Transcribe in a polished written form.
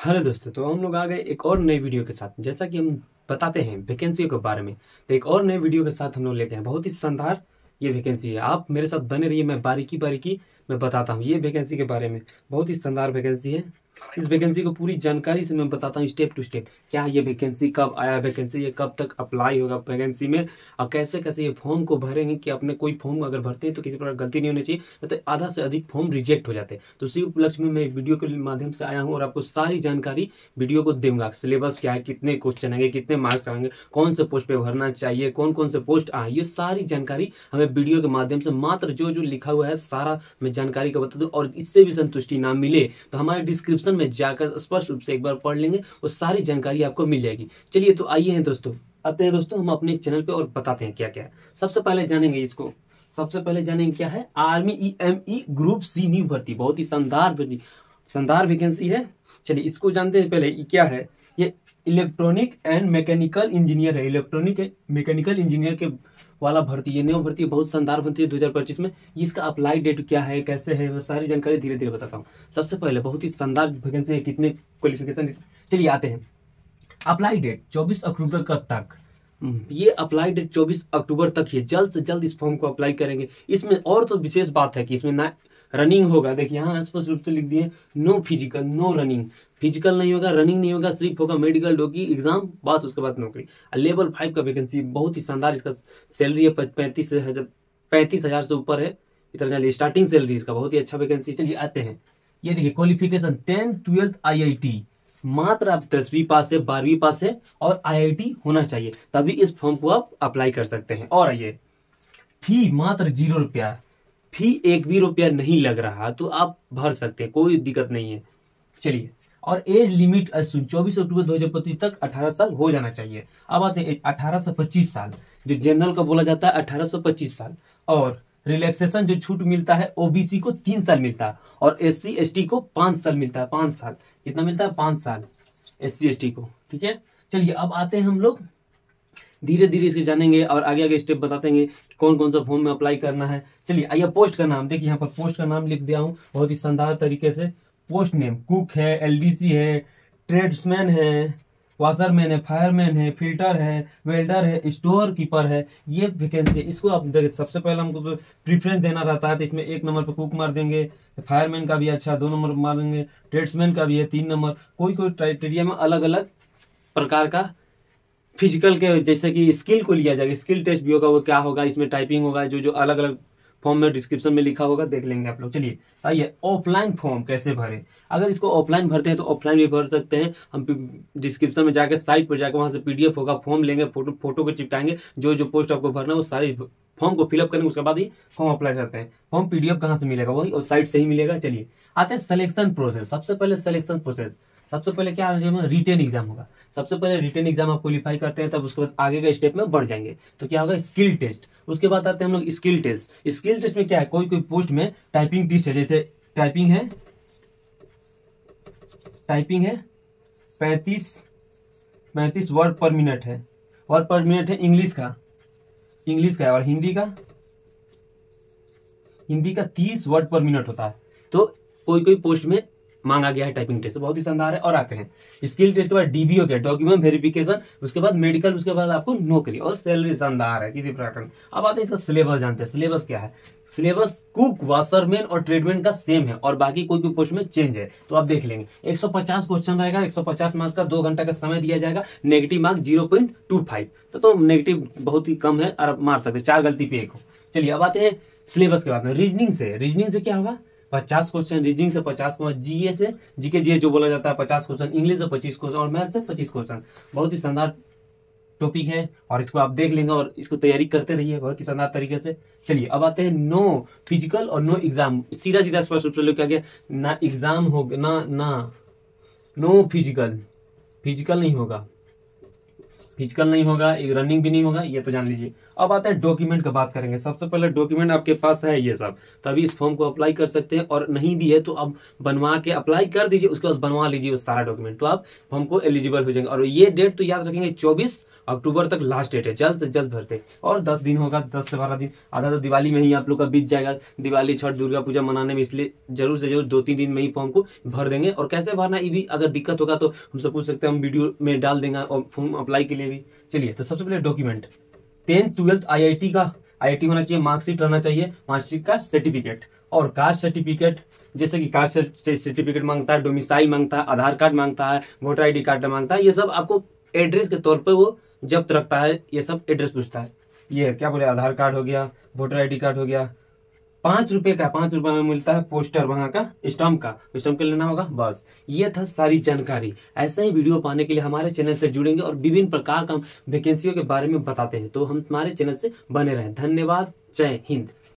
Hello दोस्तों, तो हम लोग आ गए एक और नई वीडियो के साथ। जैसा कि हम बताते हैं वैकेंसियों के बारे में, तो एक और नए वीडियो के साथ हम लोग लेके हैं। बहुत ही शानदार ये वैकेंसी है। आप मेरे साथ बने रहिए, मैं बारीकी बारीकी मैं बताता हूँ ये वैकेंसी के बारे में। बहुत ही शानदार वैकेंसी है। इस वैकेंसी को पूरी जानकारी से मैं बताता हूँ, स्टेप टू स्टेप। क्या ये वैकेंसी, कब आया वैकेंसी, ये कब तक अप्लाई होगा वैकेंसी में, और कैसे कैसे ये फॉर्म को भरेंगे कि अपने कोई फॉर्म अगर भरते हैं तो किसी प्रकार गलती नहीं होनी चाहिए, तो आधा से अधिक फॉर्म रिजेक्ट हो जाते हैं। तो उसी उपलक्ष्य में मैं वीडियो के माध्यम से आया हूँ और आपको सारी जानकारी वीडियो को दूंगा। सिलेबस क्या है, कितने क्वेश्चन आएंगे, कितने मार्क्स आएंगे, कौन से पोस्ट पे भरना चाहिए, कौन कौन से पोस्ट आए, ये सारी जानकारी हमें वीडियो के माध्यम से, मात्र जो जो लिखा हुआ है सारा मैं जानकारी का बता दूं। और इससे भी संतुष्टि ना मिले तो हमारे डिस्क्रिप्शन में जाकर स्पष्ट रूप से एक बार पढ़ लेंगे, वो सारी जानकारी आपको मिल जाएगी। चलिए तो आइए हैं दोस्तों, आते हैं दोस्तों हम अपने चैनल पे और बताते हैं क्या क्या है। सबसे पहले जानेंगे इसको, सबसे पहले जानेंगे क्या है army EME group C new भर्ती। बहुत ही शानदार वैकेंसी है। चलिए इसको जानते हैं। पहले ये क्या है, ये इलेक्ट्रॉनिक एंड मैकेनिकल इंजीनियर है। इलेक्ट्रॉनिक मैकेनिकल इंजीनियर के वाला भर्ती, ये न्यू भर्ती बहुत शानदार भर्ती है 2025 में। इसका अप्लाई डेट क्या है, कैसे है, वो सारी जानकारी धीरे धीरे बताता हूँ। सबसे पहले बहुत ही शानदार वैकेंसी है। कितने क्वालिफिकेशन, चलिए आते हैं। अप्लाई डेट 24 अक्टूबर कब तक, ये अप्लाई डेट 24 अक्टूबर तक ही है। जल्द से जल्द इस फॉर्म को अप्लाई करेंगे। इसमें और तो विशेष बात है कि इसमें ना रनिंग होगा। देखिए यहाँ स्पष्ट रूप से लिख दिए, no physical no running. Physical नहीं होगा, रनिंग नहीं होगा, सिर्फ होगा मेडिकल, डॉगी एग्जाम, बस उसके बाद नौकरी। लेवल 5 का वैकेंसी, बहुत ही शानदार। इसका सैलरी है 35,000 से ऊपर है। इतना चलिए स्टार्टिंग सैलरी इसका, बहुत ही अच्छा वैकेंसी। चलिए आते हैं, ये देखिए क्वालिफिकेशन 10th 12th IIT। मात्र आप 10वीं पास है, 12वीं पास है और IIT होना चाहिए, तभी इस फॉर्म को आप अप्लाई कर सकते हैं। और आइए, फी मात्र 0 रुपया, फी एक भी रुपया नहीं लग रहा तो आप भर सकते हैं, कोई दिक्कत नहीं है। चलिए, और एज लिमिट 24 अक्टूबर 2025 तक 18 साल हो जाना चाहिए। अब आते हैं 18 से 25 साल, जो जनरल का बोला जाता है 18 से 25 साल। और रिलैक्सेशन जो छूट मिलता है, OBC को 3 साल मिलता है और SC ST को 5 साल मिलता है। 5 साल कितना मिलता है, 5 साल SC ST को। ठीक है, चलिए अब आते हैं हम लोग धीरे धीरे इसके जानेंगे और आगे आगे स्टेप बतातेंगे कौन कौन सा फॉर्म में अप्लाई करना है। चलिए आइए, पोस्ट का नाम देखिए, यहाँ पर पोस्ट का नाम लिख दिया हूँ बहुत ही शानदार तरीके से। पोस्ट नेम कुक है, LDC है, ट्रेड्समैन है, वाशरमैन है, फायरमैन है, फिल्टर है, वेल्डर है, स्टोर कीपर है। ये वैकेंसी है। इसको आप देखिए, सबसे पहले हमको तो प्रीफरेंस देना रहता है, तो इसमें 1 नंबर पर कुक मार देंगे, फायरमैन का भी अच्छा 2 नंबर मार देंगे, ट्रेड्समैन का भी है 3 नंबर। कोई कोई क्राइटेरिया में अलग अलग प्रकार का फिजिकल के, जैसे कि स्किल को लिया जाएगा, स्किल टेस्ट भी होगा, वो क्या होगा, इसमें टाइपिंग होगा, जो जो अलग अलग फॉर्म में डिस्क्रिप्शन में लिखा होगा, देख लेंगे आप लोग। चलिए आइए, ऑफलाइन फॉर्म कैसे भरे। अगर इसको ऑफलाइन भरते हैं तो ऑफलाइन भी भर सकते हैं। हम डिस्क्रिप्शन में जाकर साइट पर जाकर वहां से PDF होगा, फॉर्म लेंगे, फोटो को चिपकाएंगे, जो जो पोस्ट आपको भरना है वो सारी फॉर्म को फिलअप करेंगे, उसके बाद ही फॉर्म अप्लाई करते हैं। फॉर्म PDF कहाँ से मिलेगा, वही और साइट से ही मिलेगा। चलिए आते हैं सिलेक्शन प्रोसेस। सबसे पहले सिलेक्शन प्रोसेस, सबसे पहले क्या है, रिटेन एग्जाम होगा। सबसे पहले रिटेन एग्जाम आप क्वालिफाई करते हैं, तब उसके बाद आगे का स्टेप में बढ़ जाएंगे तो क्या होगा, स्किल टेस्ट। उसके बाद आते हैं हम लोग स्किल टेस्ट। स्किल टेस्ट में क्या है, कोई कोई पोस्ट में टाइपिंग टेस्ट है, जैसे टाइपिंग है 35 वर्ड पर मिनट है, वर्ड पर मिनट है। इंग्लिश का है, और हिंदी का 30 वर्ड पर मिनट होता है। तो कोई कोई पोस्ट में मांगा गया है टाइपिंग टेस्ट, बहुत ही शानदार है। और आते हैं स्किल टेस्ट के बाद DB हो गया, डॉक्यूमेंट वेरिफिकेशन, उसके बाद मेडिकल, उसके बाद आपको नौकरी, और सैलरी शानदार है किसी प्रकार का। अब आते हैं इसका सिलेबस जानते हैं। सिलेबस क्या है, सिलेबस कुक, वाशरमैन और ट्रेडमैन का सेम है, और बाकी कोई कोई पोस्ट में चेंज है, तो आप देख लेंगे। 150 क्वेश्चन रहेगा, 150 मार्क्स का, 2 घंटा का समय दिया जाएगा। नेगेटिव मार्क 0.25, तो नेगेटिव बहुत ही कम है और आप मार सकते, 4 गलती पे 1 हो। चलिए अब आते हैं सिलेबस के बाद में रीजनिंग से क्या होगा, 50 क्वेश्चन रीजनिंग से, 50 GE से, GK जो बोला जाता है 50 क्वेश्चन, इंग्लिश से 25 क्वेश्चन और मैथ से 25 क्वेश्चन। बहुत ही शानदार टॉपिक है और इसको आप देख लेंगे और इसको तैयारी करते रहिए बहुत ही शानदार तरीके से। चलिए अब आते हैं नो फिजिकल और नो एग्जाम। सीधा सीधा स्पष्ट रूप से लोग क्या गया, ना एग्जाम होगा ना नो फिजिकल नहीं होगा, रनिंग भी नहीं होगा, ये तो जान लीजिए। अब आता है डॉक्यूमेंट का बात करेंगे। सबसे पहले डॉक्यूमेंट आपके पास है ये सब, तभी इस फॉर्म को अप्लाई कर सकते हैं, और नहीं भी है तो अब बनवा के अप्लाई कर दीजिए, उसके बाद बनवा लीजिए वो सारा डॉक्यूमेंट, तो आप फॉर्म को एलिजिबल हो जाएंगे। और ये डेट तो याद रखेंगे 24 अक्टूबर तक लास्ट डेट है, जल्द से जल्द भरते, और 10 दिन होगा, 10 से 12 दिन, आधा तो दिवाली में ही आप लोग का बीत जाएगा, दिवाली छठ दुर्गा पूजा मनाने में, इसलिए जरूर से जरूर 2-3 दिन में ही फॉर्म को भर देंगे। और कैसे भरना ये भी अगर दिक्कत होगा तो हमसे पूछ सकते हैं, हम वीडियो में डाल देंगे और फॉर्म अप्लाई के लिए भी। चलिए, तो सबसे पहले डॉक्यूमेंट 10th 12th IIT होना चाहिए, मार्कशीट रहना चाहिए, मार्कशीट का सर्टिफिकेट, और कास्ट सर्टिफिकेट, जैसे कि कास्ट सर्टिफिकेट मांगता है, डोमिसाइल मांगता है, आधार कार्ड मांगता है, वोटर ID कार्ड मांगता है, ये सब आपको एड्रेस के तौर पर वो जब्त रखता है, ये सब एड्रेस पूछता है। ये क्या बोले, आधार कार्ड हो गया, वोटर ID कार्ड हो गया, 5 रुपए का, 5 रुपए में मिलता है पोस्टर, वहां का स्टाम्प का लेना होगा, बस। ये था सारी जानकारी। ऐसे ही वीडियो पाने के लिए हमारे चैनल से जुड़ेंगे और विभिन्न प्रकार का वैकेंसियों के बारे में बताते हैं, तो हम हमारे चैनल से बने रहें। धन्यवाद, जय हिंद।